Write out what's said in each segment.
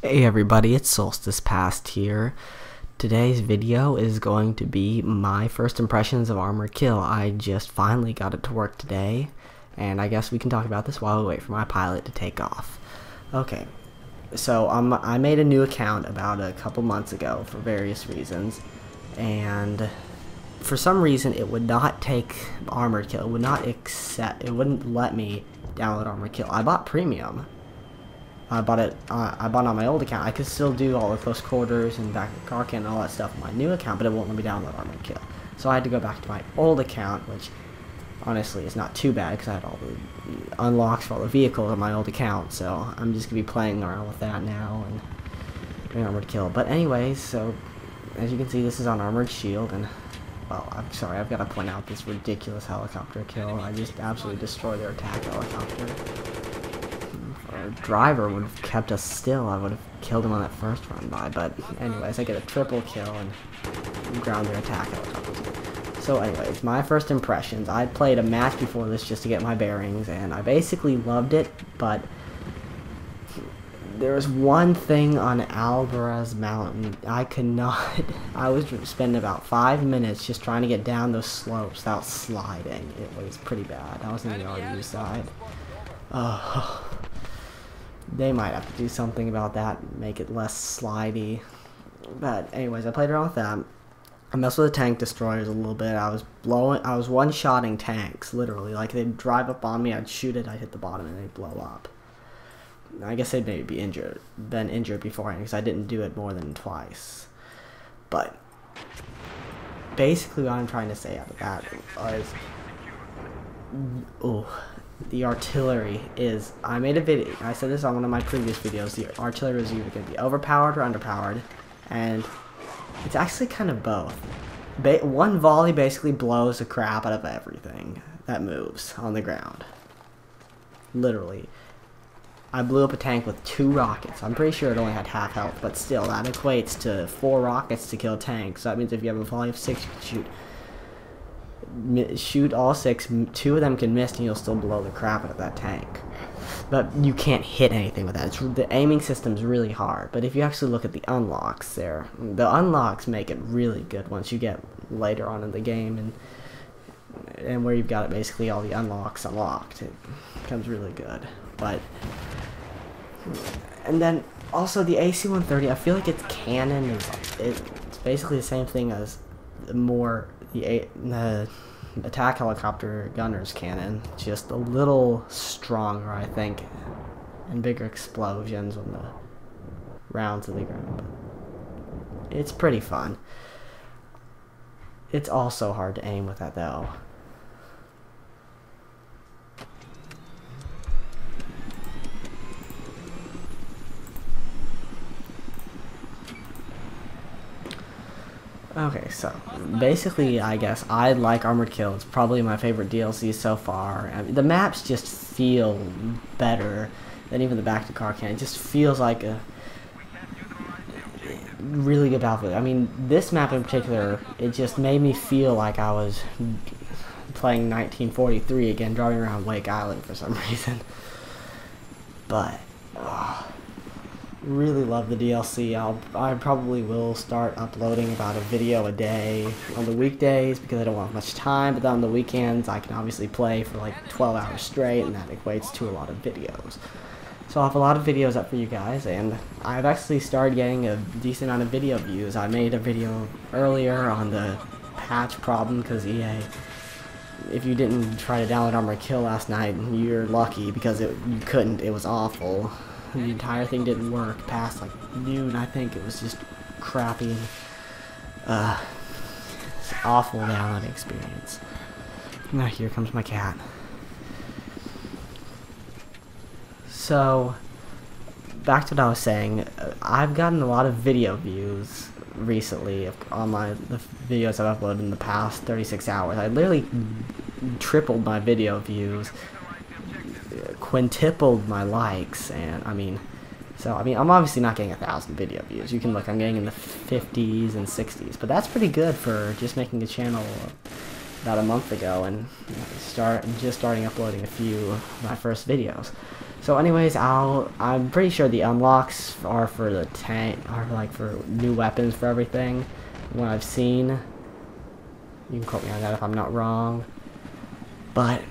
Hey everybody, it's Solstice Past here. Today's video is going to be my first impressions of Armored Kill. I just finally got it to work today, and I guess we can talk about this while we wait for my pilot to take off. Okay, so I made a new account about a couple months ago for various reasons, and for some reason it would not take Armored Kill. It wouldn't let me download Armored Kill. I bought Premium. I bought it on my old account. I could still do all the close quarters and back of the car can and all that stuff on my new account, but it won't let me download Armored Kill. So I had to go back to my old account, which honestly is not too bad because I had all the unlocks for all the vehicles on my old account. So I'm just gonna be playing around with that now and doing Armored Kill. But anyways, so as you can see, this is on Armored Shield, and well, I'm sorry, I've got to point out this ridiculous helicopter kill. I just absolutely destroyed their attack helicopter. Our driver would have kept us still. I would have killed him on that first run by, but anyways, I get a triple kill and ground their attack helicopters. So anyways, my first impressions. I played a match before this just to get my bearings, and I basically loved it, but there was one thing on Alvarez Mountain I could not. I was spending about 5 minutes just trying to get down those slopes without sliding. It was pretty bad. I was on the RU side. They might have to do something about that, make it less slidey. But anyways, I played around with that. I messed with the tank destroyers a little bit. I was one-shotting tanks, literally. Like, they'd drive up on me, I'd shoot it, I'd hit the bottom, and they'd blow up. I guess they'd maybe been injured beforehand, because I didn't do it more than twice. But basically what I'm trying to say out of that is, the artillery is, I made a video, I said this on one of my previous videos, the artillery is either going to be overpowered or underpowered, and it's actually kind of both. One volley basically blows the crap out of everything that moves on the ground. Literally. I blew up a tank with 2 rockets. I'm pretty sure it only had half health, but still, that equates to 4 rockets to kill tanks. So that means if you have a volley of 6, you can shoot all 6, 2 of them can miss, and you'll still blow the crap out of that tank. But you can't hit anything with that. The aiming system's really hard, but if you actually look at the unlocks there, the unlocks make it really good once you get later on in the game, and where you've got it basically all the unlocks unlocked, it becomes really good. But and then also the AC-130, I feel like its cannon it's basically the same thing as the attack helicopter gunner's cannon, just a little stronger, I think, and bigger explosions when the rounds of the ground. It's pretty fun. It's also hard to aim with that, though. Okay, so basically, I guess I like Armored Kill. It's probably my favorite DLC so far. I mean, the maps just feel better than even the back to car can. It just feels like a really good battlefield. I mean, this map in particular, it just made me feel like I was playing 1943 again, driving around Wake Island for some reason. But really love the DLC. I probably will start uploading about a video a day on the weekdays because I don't want much time, but then on the weekends I can obviously play for like 12 hours straight, and that equates to a lot of videos. So I'll have a lot of videos up for you guys, and I've actually started getting a decent amount of video views. I made a video earlier on the patch problem because EA, if you didn't try to download Armored Kill last night, you're lucky because you couldn't. It was awful. The entire thing didn't work past like noon. I think it was just crappy. It's an awful downloading experience. Now here comes my cat. So back to what I was saying. I've gotten a lot of video views recently on the videos I've uploaded in the past 36 hours. I literally tripled my video views, quintupled my likes, and I'm obviously not getting 1,000 video views. You can look, I'm getting in the 50s and 60s, but that's pretty good for just making a channel about a month ago, and just starting uploading a few of my first videos. So anyways, I'm pretty sure the unlocks are for the tank, are like for new weapons for everything. What I've seen, you can quote me on that if I'm not wrong. But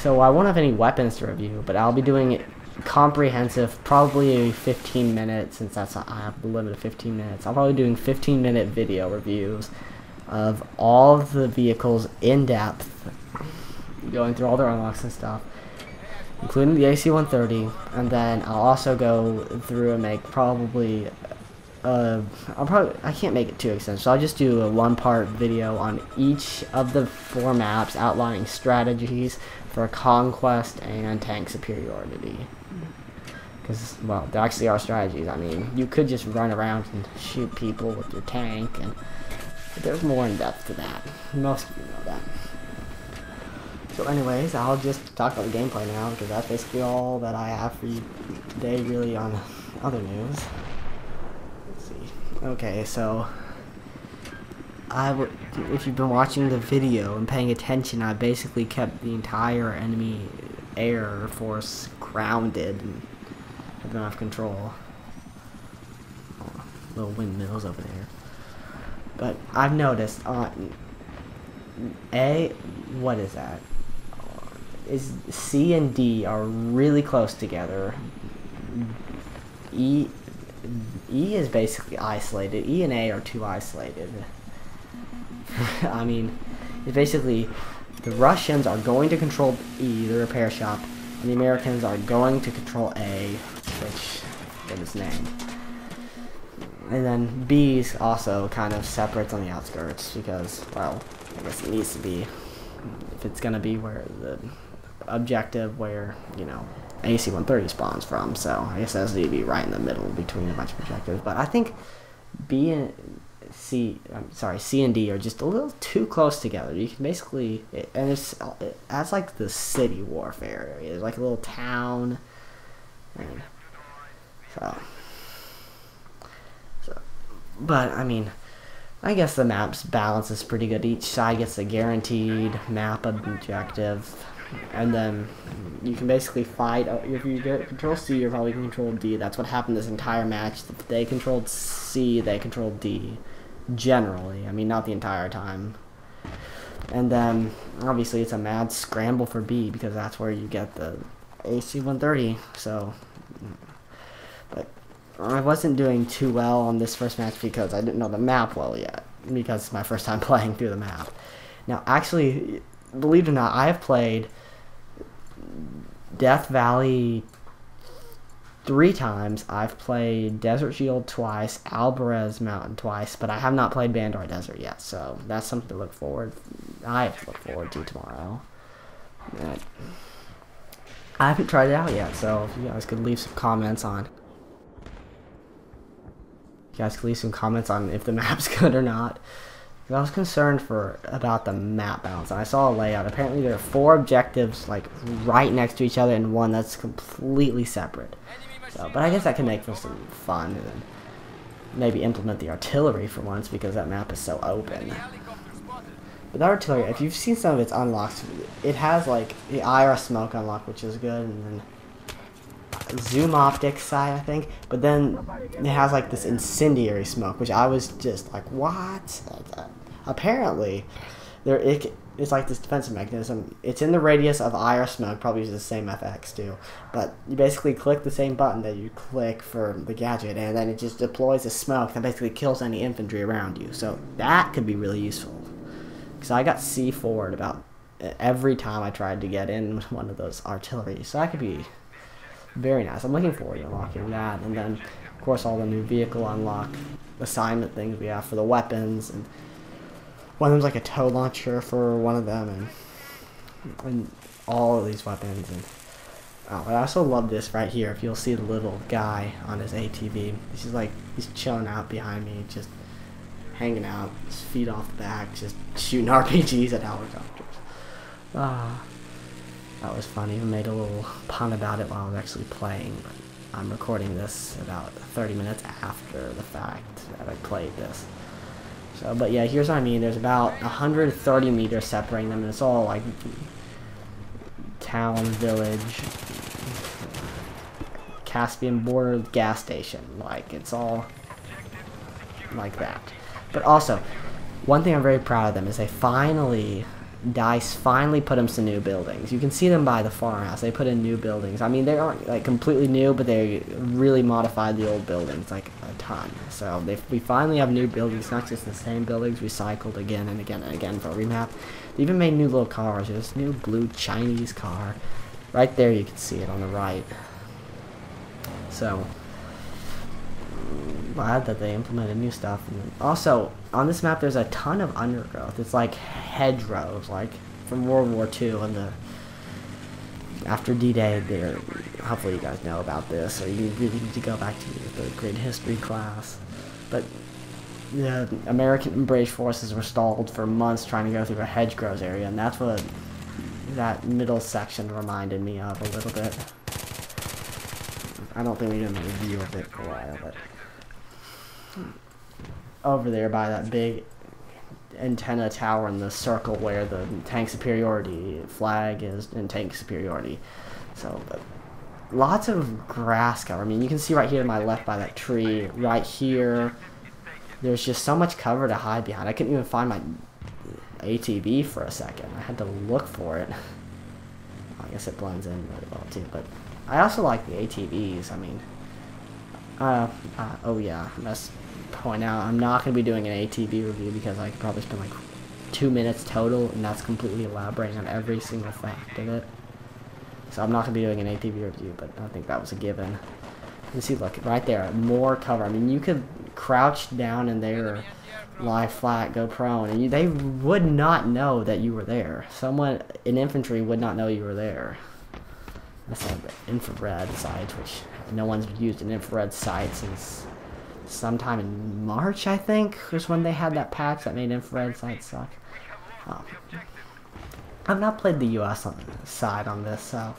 so I won't have any weapons to review, but I'll be doing it comprehensive, probably 15 minutes, since I have the limit of 15 minutes. I'm probably doing 15-minute video reviews of all of the vehicles in depth, going through all their unlocks and stuff, including the AC-130, and then I'll also go through and make probably I can't make it too extensive, so I'll just do a one-part video on each of the 4 maps outlining strategies for conquest and tank superiority. Because, well, there actually are strategies. I mean, you could just run around and shoot people with your tank, but there's more in depth to that. Most of you know that. So anyways, I'll just talk about the gameplay now, because that's basically all that I have for you today, really, on other news. Okay, so if you've been watching the video and paying attention, I basically kept the entire enemy air force grounded and have been off control. Oh, little windmills over there. But I've noticed on what is that? Is C and D are really close together. E is basically isolated. E and A are too isolated. I mean, it's basically the Russians are going to control E, the repair shop, and the Americans are going to control A, which is its name. And then B's also kind of separates on the outskirts because, well, I guess it needs to be, if it's going to be where the objective where, you know, AC-130 spawns from, so I guess that's to be right in the middle between a bunch of objectives. But I think C and D are just a little too close together. You can basically, that's like the city warfare area. It's like a little town, and but I mean, I guess the map's balance is pretty good. Each side gets a guaranteed map objective. And then you can basically fight. If you get control C, you're probably going to control D. That's what happened this entire match. If they controlled C, they controlled D. Generally. I mean, not the entire time. And then, obviously, it's a mad scramble for B, because that's where you get the AC-130. So, but I wasn't doing too well on this first match because I didn't know the map well yet. Because it's my first time playing through the map. Now, actually, believe it or not, I have played Death Valley 3 times. I've played Desert Shield twice, Alvarez Mountain twice, but I have not played Bandar Desert yet, so that's something to look forward. I have to look forward to tomorrow. I haven't tried it out yet, so if you guys could leave some comments on. If the map's good or not. I was concerned about the map balance, and I saw a layout. Apparently there are 4 objectives like right next to each other and one that's completely separate. So, but I guess that can make for some fun, and maybe implement the artillery for once, because that map is so open. But the artillery, if you've seen some of its unlocks, it has like the IR smoke unlock, which is good, and then zoom optics side, I think, but then it has like this incendiary smoke, which I was just like, what? Apparently, it's like this defensive mechanism. It's in the radius of IR smoke, probably uses the same FX too, but you basically click the same button that you click for the gadget, and then it just deploys a smoke that basically kills any infantry around you. So that could be really useful, because I got C4'd about every time I tried to get in one of those artillery, so that could be very nice. I'm looking forward to unlocking that, and then of course all the new vehicle unlock assignment things we have for the weapons, and one of them's like a tow launcher for one of them, and all of these weapons. And I also love this right here. If you'll see the little guy on his ATV, he's chilling out behind me, just hanging out, his feet off the back, just shooting RPGs at helicopters. That was funny. I made a little pun about it while I was actually playing, but I'm recording this about 30 minutes after the fact that I played this. So, but yeah, here's what I mean. There's about 130 meters separating them, and it's all like town, village, Caspian border gas station. Like, it's all like that. But also, one thing I'm very proud of them is they finally, DICE finally put in some new buildings. You can see them by the farmhouse. They put in new buildings. I mean, they aren't like completely new, but they really modified the old buildings like a ton. So we finally have new buildings, not just the same buildings recycled again and again and again for a remap. They even made new little cars. There's a new blue Chinese car. Right there, you can see it on the right. So glad that they implemented new stuff. And also, on this map, there's a ton of undergrowth. It's like hedgerows, like from World War II and after D-Day. Hopefully, you guys know about this, or you really need to go back to the grade history class. But the American and British forces were stalled for months trying to go through a hedgerows area, and that's what that middle section reminded me of a little bit. I don't think we did a review of it for a while, but over there by that big antenna tower in the circle where the tank superiority flag is and tank superiority. So, but lots of grass cover. I mean, you can see right here to my left by that tree, right here, there's just so much cover to hide behind. I couldn't even find my ATV for a second. I had to look for it. I guess it blends in really well too, but I also like the ATVs. I mean, oh yeah, I must point out, I'm not going to be doing an ATV review because I could probably spend like 2 minutes total, and that's completely elaborating on every single fact of it. So I'm not going to be doing an ATV review, but I think that was a given. You see, look, right there, more cover. I mean, you could crouch down in there, lie flat, go prone, and they would not know that you were there. Someone in infantry would not know you were there. That's like the infrared sights, which no one's used an infrared sight since sometime in March, I think, was when they had that patch that made infrared sights suck. I've not played the US side on this, so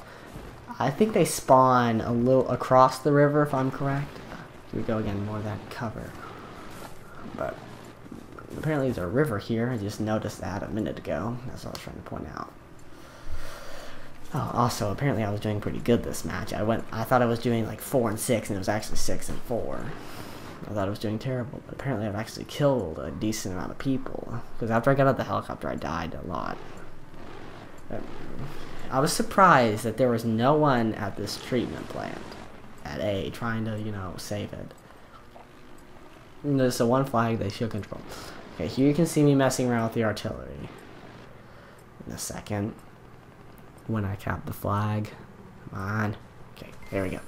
I think they spawn a little across the river, if I'm correct. Here we go again, more of that cover. But apparently there's a river here. I just noticed that a minute ago. That's what I was trying to point out. Oh, also, apparently I was doing pretty good this match. I thought I was doing like 4 and 6, and it was actually 6 and 4. I thought I was doing terrible, but apparently I've actually killed a decent amount of people. Because after I got out of the helicopter, I died a lot. I was surprised that there was no one at this treatment plant at A trying to, you know, save it. And there's the one flag they should control. Okay, here you can see me messing around with the artillery. In a second. When I cap the flag. Come on. Okay, there we go.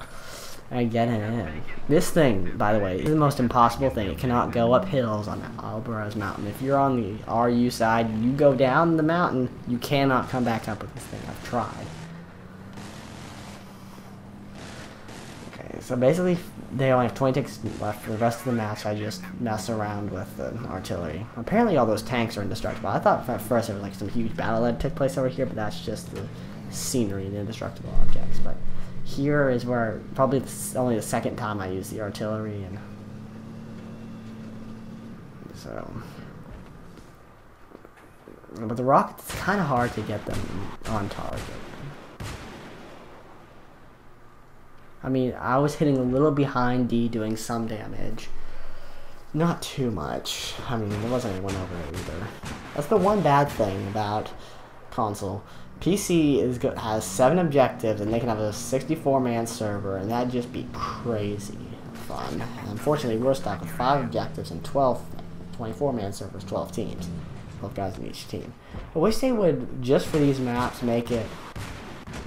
I get it in. This thing, by the way, is the most impossible thing. It cannot go up hills on Albaraz Mountain. If you're on the RU side, you go down the mountain, you cannot come back up with this thing. I've tried. Okay, so basically, they only have 20 ticks left. For the rest of the match, I just mess around with the artillery. Apparently, all those tanks are indestructible. I thought at first there was like some huge battle that took place over here, but that's just the scenery and indestructible objects. But here is where probably only the second time I use the artillery, and so. But the rockets, it's kind of hard to get them on target. I mean, I was hitting a little behind D, doing some damage. Not too much. I mean, there wasn't anyone over there either. That's the one bad thing about console. PC has 7 objectives, and they can have a 64-man server, and that'd just be crazy fun. Unfortunately, we're stuck with 5 objectives and 24-man servers, 12 teams. 12 guys in each team. I wish they would, just for these maps, make it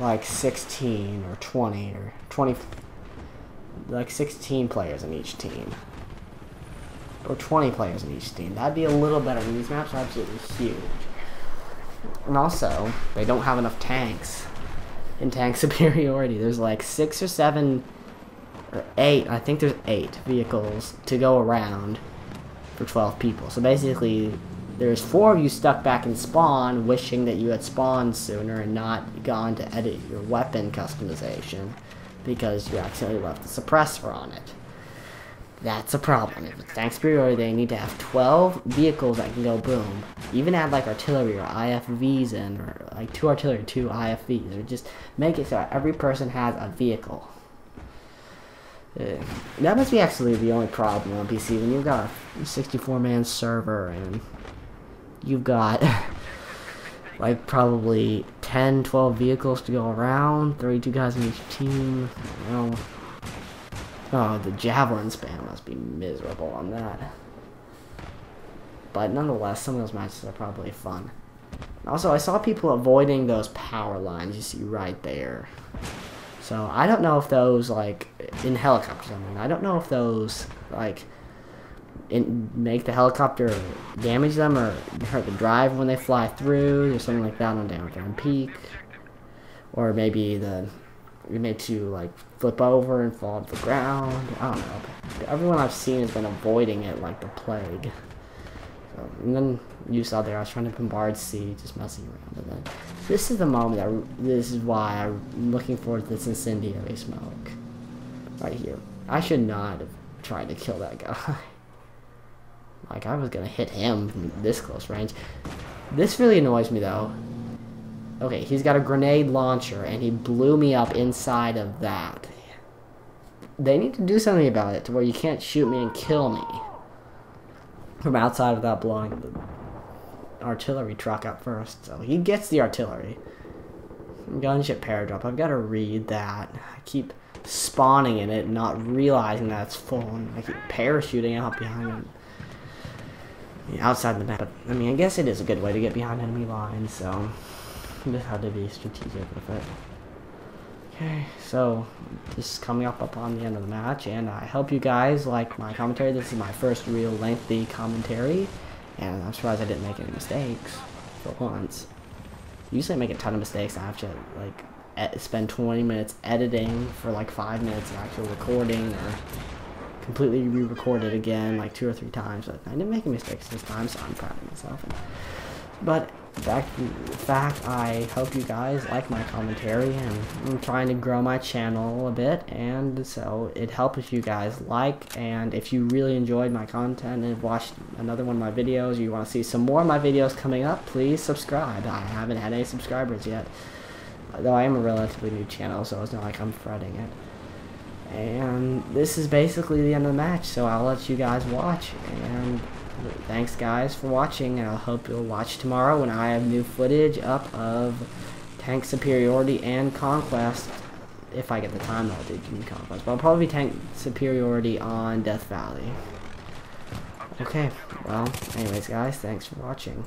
like 16 or 20 or 20, like 16 players in each team. Or 20 players in each team. That'd be a little better. I mean, these maps are absolutely huge. And also, they don't have enough tanks in tank superiority. There's like 6 or 7 or 8, I think there's 8 vehicles to go around for 12 people. So basically, there's 4 of you stuck back in spawn, wishing that you had spawned sooner and not gone to edit your weapon customization because you accidentally left the suppressor on it. That's a problem. If it's tank superiority, they need to have 12 vehicles that can go boom. Even add like artillery or IFVs in, or like 2 artillery, 2 IFVs, or just make it so every person has a vehicle. That must be actually the only problem on PC when you've got a 64-man server and you've got like probably 10, 12 vehicles to go around, 32 guys in each team. You know, oh, the javelin spam must be miserable on that. But nonetheless, some of those matches are probably fun. Also, I saw people avoiding those power lines you see right there. So I don't know if those, like, in helicopters, I mean, I don't know if those, like, make the helicopter damage them or hurt the drive when they fly through or something like that on down peak. Or maybe you made to, like, flip over and fall to the ground. I don't know. But everyone I've seen has been avoiding it like the plague. So, and then you saw there, I was trying to bombard C, just messing around. And then this is the moment this is why I'm looking forward to this incendiary smoke. Right here. I should not have tried to kill that guy. Like, I was gonna hit him from this close range. This really annoys me, though. Okay, he's got a grenade launcher, and he blew me up inside of that. They need to do something about it, to where you can't shoot me and kill me from outside without blowing the artillery truck up first. So he gets the artillery. Gunship paradrop. I've got to read that. I keep spawning in it and not realizing that it's full, and I keep parachuting out behind him. Outside the map. But, I mean, I guess it is a good way to get behind enemy lines, so just had to be strategic with it. Okay, so this is coming up upon the end of the match, and I hope you guys like my commentary. This is my first real lengthy commentary, and I'm surprised I didn't make any mistakes for once. Usually I make a ton of mistakes. I have to like spend 20 minutes editing for like 5 minutes of actual recording, or completely re-record it again like 2 or 3 times. But I didn't make any mistakes this time, so I'm proud of myself. But back to the fact, I hope you guys like my commentary, and I'm trying to grow my channel a bit, and so it helps if you guys like, and if you really enjoyed my content and watched another one of my videos, or you want to see some more of my videos coming up, please subscribe. I haven't had any subscribers yet, though I am a relatively new channel, so it's not like I'm fretting it. And this is basically the end of the match, so I'll let you guys watch, and thanks guys for watching, and I hope you'll watch tomorrow when I have new footage up of tank superiority and conquest. If I get the time, I'll do conquest, but I'll probably tank superiority on Death Valley. Okay, well, anyways guys, thanks for watching.